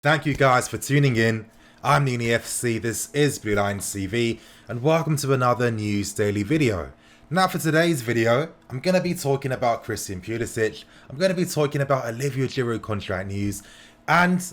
Thank you guys for tuning in. I'm Nini FC, this is Blue Lines TV, and welcome to another news daily video. Now for today's video, I'm going to be talking about Christian Pulisic, I'm going to be talking about Olivier Giroud contract news, and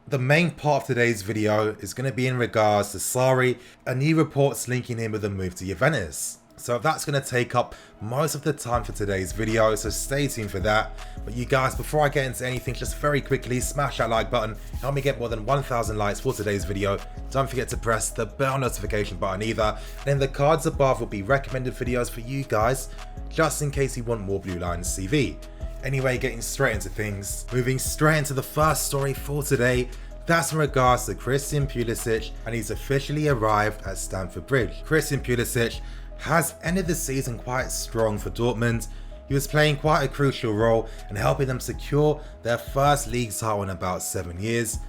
the main part of today's video is going to be in regards to Sarri and new reports linking him with a move to Juventus. So that's going to take up most of the time for today's video, so stay tuned for that. But you guys, before I get into anything, just very quickly, smash that like button, help me get more than 1,000 likes for today's video. Don't forget to press the bell notification button either. And in the cards above will be recommended videos for you guys, just in case you want more Blue Lines TV. Anyway, getting straight into things, moving straight into the first story for today. That's in regards to Christian Pulisic, and he's officially arrived at Stamford Bridge. Christian Pulisic has ended the season quite strong for Dortmund. He was playing quite a crucial role in helping them secure their first league title in about 7 years.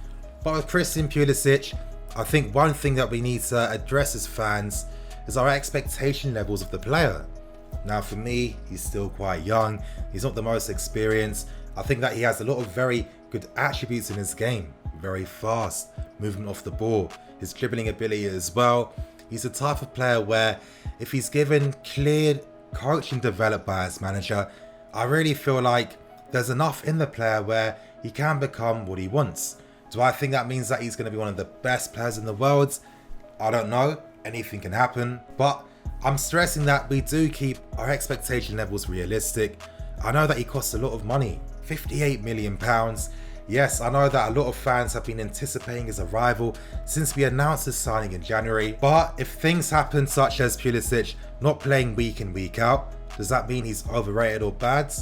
But with Christian Pulisic, I think one thing that we need to address as fans is our expectation levels of the player. Now for me, he's still quite young, he's not the most experienced. I think that he has a lot of very good attributes in his game. Very fast, movement off the ball, his dribbling ability as well. He's the type of player where if he's given clear coaching developed by his manager, I really feel like there's enough in the player where he can become what he wants. Do I think that means that he's going to be one of the best players in the world? I don't know, anything can happen, but I'm stressing that we do keep our expectation levels realistic. I know that he costs a lot of money, £58 million. Yes, I know that a lot of fans have been anticipating his arrival since we announced his signing in January, but if things happen such as Pulisic not playing week in week out, does that mean he's overrated or bad?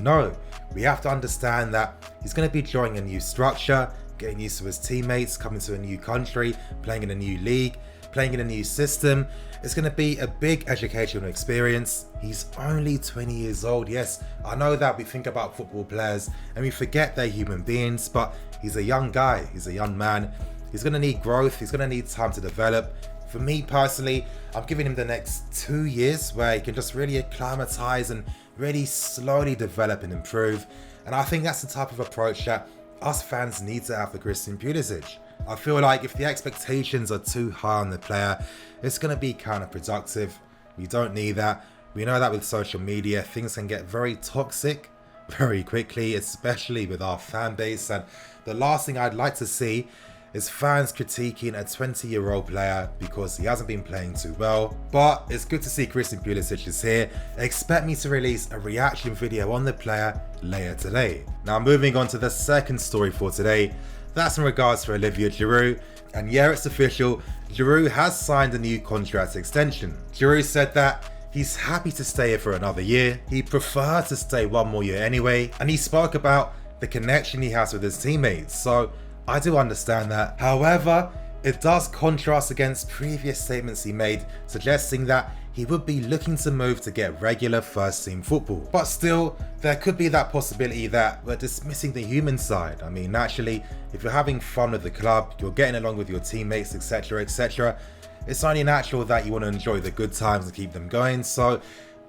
No, we have to understand that he's going to be joining a new structure, getting used to his teammates, coming to a new country, playing in a new league, playing in a new system. It's going to be a big educational experience. He's only 20 years old. Yes, I know that we think about football players and we forget they're human beings, but he's a young guy, he's a young man. He's going to need growth, he's going to need time to develop. For me personally, I'm giving him the next 2 years where he can just really acclimatize and really slowly develop and improve. And I think that's the type of approach that us fans need to have for Christian Pulisic. I feel like if the expectations are too high on the player, it's going to be counterproductive. We don't need that. We know that with social media, things can get very toxic very quickly, especially with our fan base. And the last thing I'd like to see is fans critiquing a 20-year-old player because he hasn't been playing too well. But it's good to see Christian Pulisic is here. Expect me to release a reaction video on the player later today. Now moving on to the second story for today. That's in regards to Olivier Giroud, and yeah, it's official, Giroud has signed a new contract extension. Giroud said that he's happy to stay here for another year, he'd prefer to stay one more year anyway, and he spoke about the connection he has with his teammates, so I do understand that. However, it does contrast against previous statements he made, suggesting that he would be looking to move to get regular first team football. But still, there could be that possibility that we're dismissing the human side. I mean, naturally, if you're having fun with the club, you're getting along with your teammates, etc, etc, it's only natural that you want to enjoy the good times and keep them going, so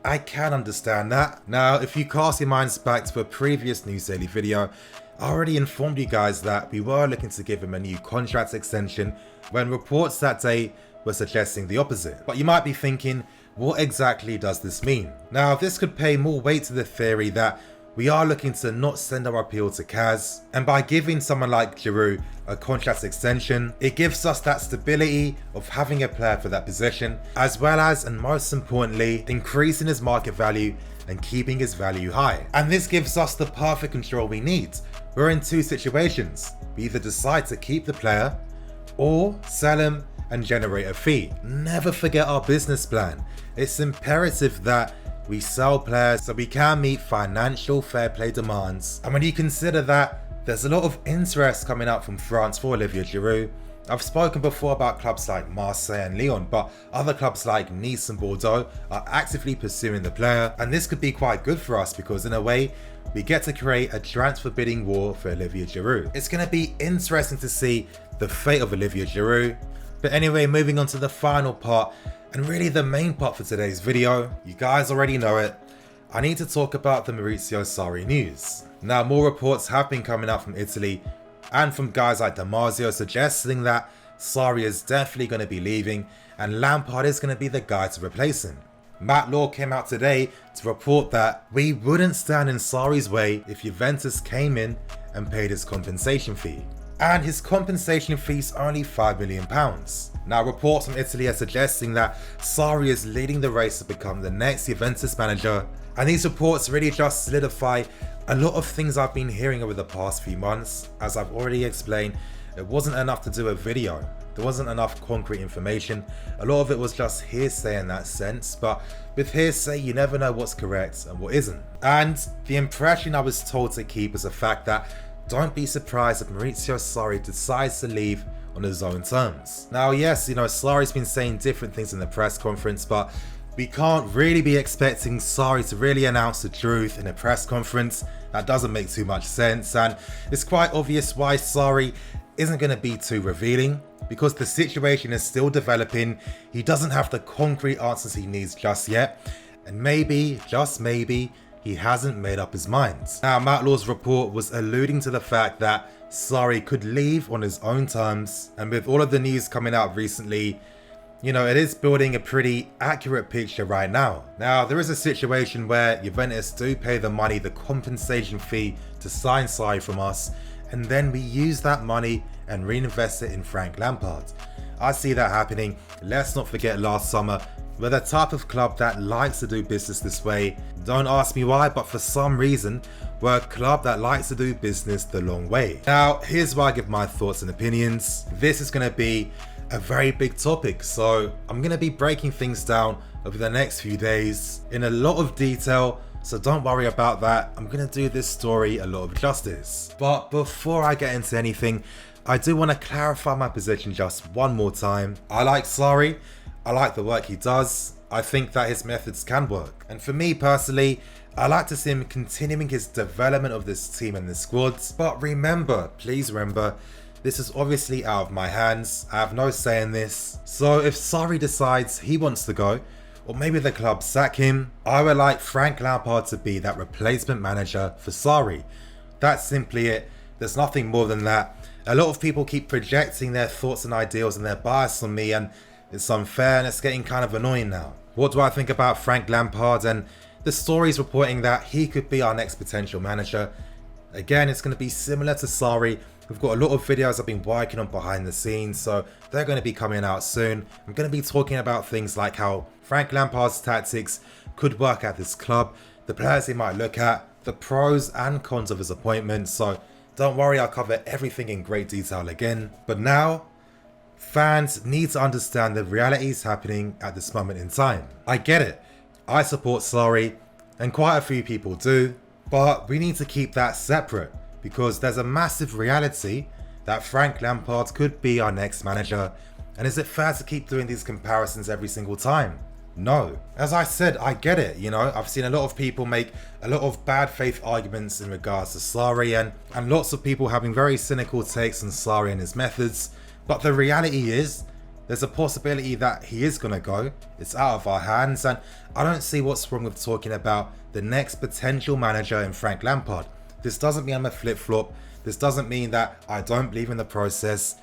I can understand that. Now, if you cast your minds back to a previous News Daily video, I already informed you guys that we were looking to give him a new contract extension when reports that day were suggesting the opposite. But you might be thinking, what exactly does this mean? Now, this could pay more weight to the theory that we are looking to not send our appeal to Kaz, and by giving someone like Giroud a contract extension, it gives us that stability of having a player for that position, as well as, and most importantly, increasing his market value and keeping his value high. And this gives us the perfect control we need. We're in two situations. We either decide to keep the player or sell him and generate a fee. Never forget our business plan. It's imperative that we sell players so we can meet financial fair play demands. And when you consider that there's a lot of interest coming out from France for Olivier Giroud, I've spoken before about clubs like Marseille and Lyon, but other clubs like Nice and Bordeaux are actively pursuing the player, and this could be quite good for us because in a way, we get to create a transfer bidding war for Olivier Giroud. It's going to be interesting to see the fate of Olivier Giroud. But anyway, moving on to the final part, and really the main part for today's video, you guys already know it, I need to talk about the Maurizio Sarri news. Now, more reports have been coming out from Italy and from guys like Damasio suggesting that Sarri is definitely going to be leaving and Lampard is going to be the guy to replace him. Matt Law came out today to report that we wouldn't stand in Sarri's way if Juventus came in and paid his compensation fee. And his compensation fee is only £5 million. Now, reports from Italy are suggesting that Sarri is leading the race to become the next Juventus manager, and these reports really just solidify a lot of things I've been hearing over the past few months. As I've already explained, it wasn't enough to do a video. There wasn't enough concrete information. A lot of it was just hearsay in that sense, but with hearsay you never know what's correct and what isn't. And the impression I was told to keep is the fact that don't be surprised if Maurizio Sarri decides to leave on his own terms. Now yes, Sarri's been saying different things in the press conference, but we can't really be expecting Sarri to really announce the truth in a press conference. That doesn't make too much sense, and it's quite obvious why Sarri isn't going to be too revealing, because the situation is still developing. He doesn't have the concrete answers he needs just yet, and maybe, just maybe, he hasn't made up his mind. Now, Matt Law's report was alluding to the fact that Sarri could leave on his own terms, and with all of the news coming out recently, it is building a pretty accurate picture right now. Now, there is a situation where Juventus do pay the money, the compensation fee, to sign Sarri from us, and then we use that money and reinvest it in Frank Lampard. I see that happening. Let's not forget last summer, we're the type of club that likes to do business this way. Don't ask me why, but for some reason, we're a club that likes to do business the long way. Now, here's where I give my thoughts and opinions. This is going to be a very big topic, so I'm going to be breaking things down over the next few days in a lot of detail, so don't worry about that. I'm going to do this story a lot of justice. But before I get into anything, I do want to clarify my position just one more time. I like Sarri. I like the work he does. I think that his methods can work. And for me personally, I like to see him continuing his development of this team and the squads. But remember, please remember, this is obviously out of my hands. I have no say in this. So if Sarri decides he wants to go, or maybe the club sack him, I would like Frank Lampard to be that replacement manager for Sarri. That's simply it. There's nothing more than that. A lot of people keep projecting their thoughts and ideals and their bias on me, and it's unfair and it's getting kind of annoying now. What do I think about Frank Lampard? And the story's reporting that he could be our next potential manager. Again, it's going to be similar to Sarri. We've got a lot of videos I've been working on behind the scenes, so they're going to be coming out soon. I'm going to be talking about things like how Frank Lampard's tactics could work at this club, the players he might look at, the pros and cons of his appointment, so don't worry, I'll cover everything in great detail again. But now, fans need to understand the realities happening at this moment in time. I get it. I support Sarri, and quite a few people do, but we need to keep that separate, because there's a massive reality that Frank Lampard could be our next manager. And is it fair to keep doing these comparisons every single time? No. As I said, I get it, I've seen a lot of people make a lot of bad faith arguments in regards to Sarri, and lots of people having very cynical takes on Sarri and his methods. But the reality is, there's a possibility that he is going to go. It's out of our hands, and I don't see what's wrong with talking about the next potential manager in Frank Lampard. This doesn't mean I'm a flip-flop. This doesn't mean that I don't believe in the process.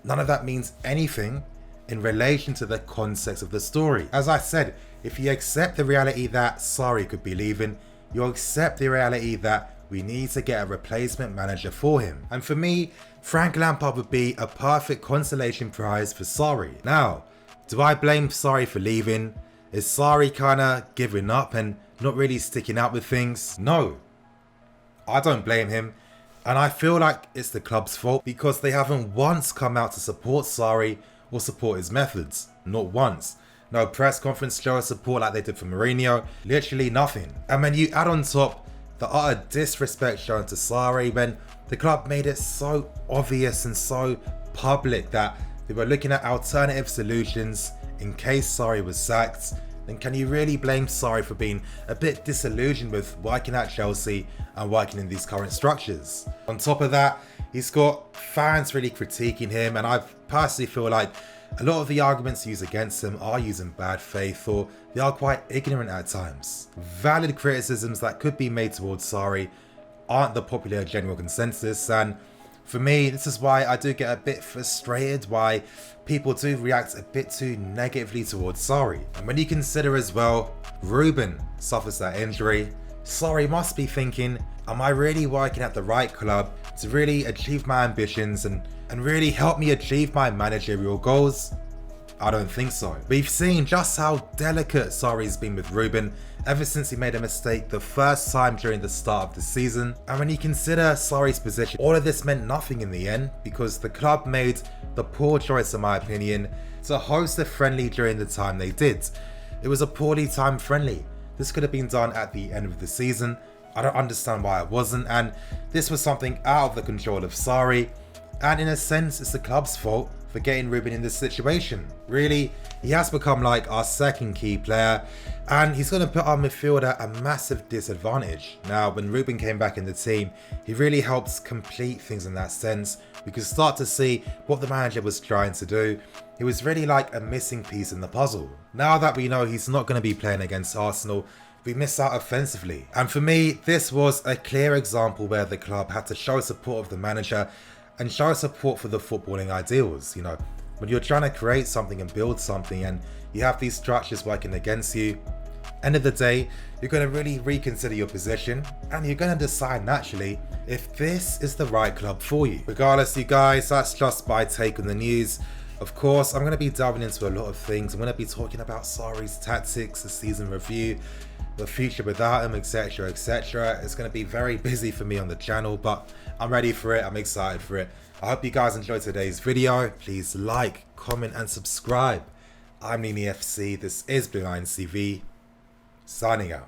None of that means anything in relation to the context of the story. As I said, if you accept the reality that Sarri could be leaving, you'll accept the reality that we need to get a replacement manager for him. And for me, Frank Lampard would be a perfect consolation prize for Sarri. Now, do I blame Sarri for leaving? Is Sarri kinda giving up and not really sticking out with things? No, I don't blame him. And I feel like it's the club's fault, because they haven't once come out to support Sarri or support his methods. Not once. No press conference show of support like they did for Mourinho. Literally nothing. And when you add on top the utter disrespect shown to Sarri, when the club made it so obvious and so public that they were looking at alternative solutions in case Sarri was sacked, then can you really blame Sarri for being a bit disillusioned with working at Chelsea and working in these current structures? On top of that, he's got fans really critiquing him, and I personally feel like a lot of the arguments used against him are using bad faith, or they are quite ignorant at times. Valid criticisms that could be made towards Sarri aren't the popular general consensus, and For me, this is why I do get a bit frustrated why people do react a bit too negatively towards Sarri. And when you consider as well, Ruben suffers that injury, Sarri must be thinking, am I really working at the right club to really achieve my ambitions and really help me achieve my managerial goals? I don't think so. We've seen just how delicate Sarri's been with Ruben ever since he made a mistake the first time during the start of the season. And when you consider Sarri's position, all of this meant nothing in the end because the club made the poor choice, in my opinion, to host a friendly during the time they did. It was a poorly timed friendly. This could have been done at the end of the season. I don't understand why it wasn't, and this was something out of the control of Sarri, and in a sense it's the club's fault for getting Ruben in this situation. Really, he has become like our second key player, and he's going to put our midfield at a massive disadvantage. Now, when Ruben came back in the team, he really helps complete things in that sense. We could start to see what the manager was trying to do. He was really like a missing piece in the puzzle. Now that we know he's not going to be playing against Arsenal, we miss out offensively. And for me, this was a clear example where the club had to show support of the manager and show support for the footballing ideals. You know, when you're trying to create something and build something and you have these structures working against you, end of the day, you're going to really reconsider your position and you're going to decide naturally if this is the right club for you. Regardless, you guys, that's just my take on the news. Of course, I'm going to be delving into a lot of things. I'm going to be talking about Sarri's tactics, the season review, the future without him, etc, etc. It's going to be very busy for me on the channel, but I'm ready for it. I'm excited for it. I hope you guys enjoyed today's video. Please like, comment and subscribe. I'm Nini FC. This is Blue Line CV. Signing out.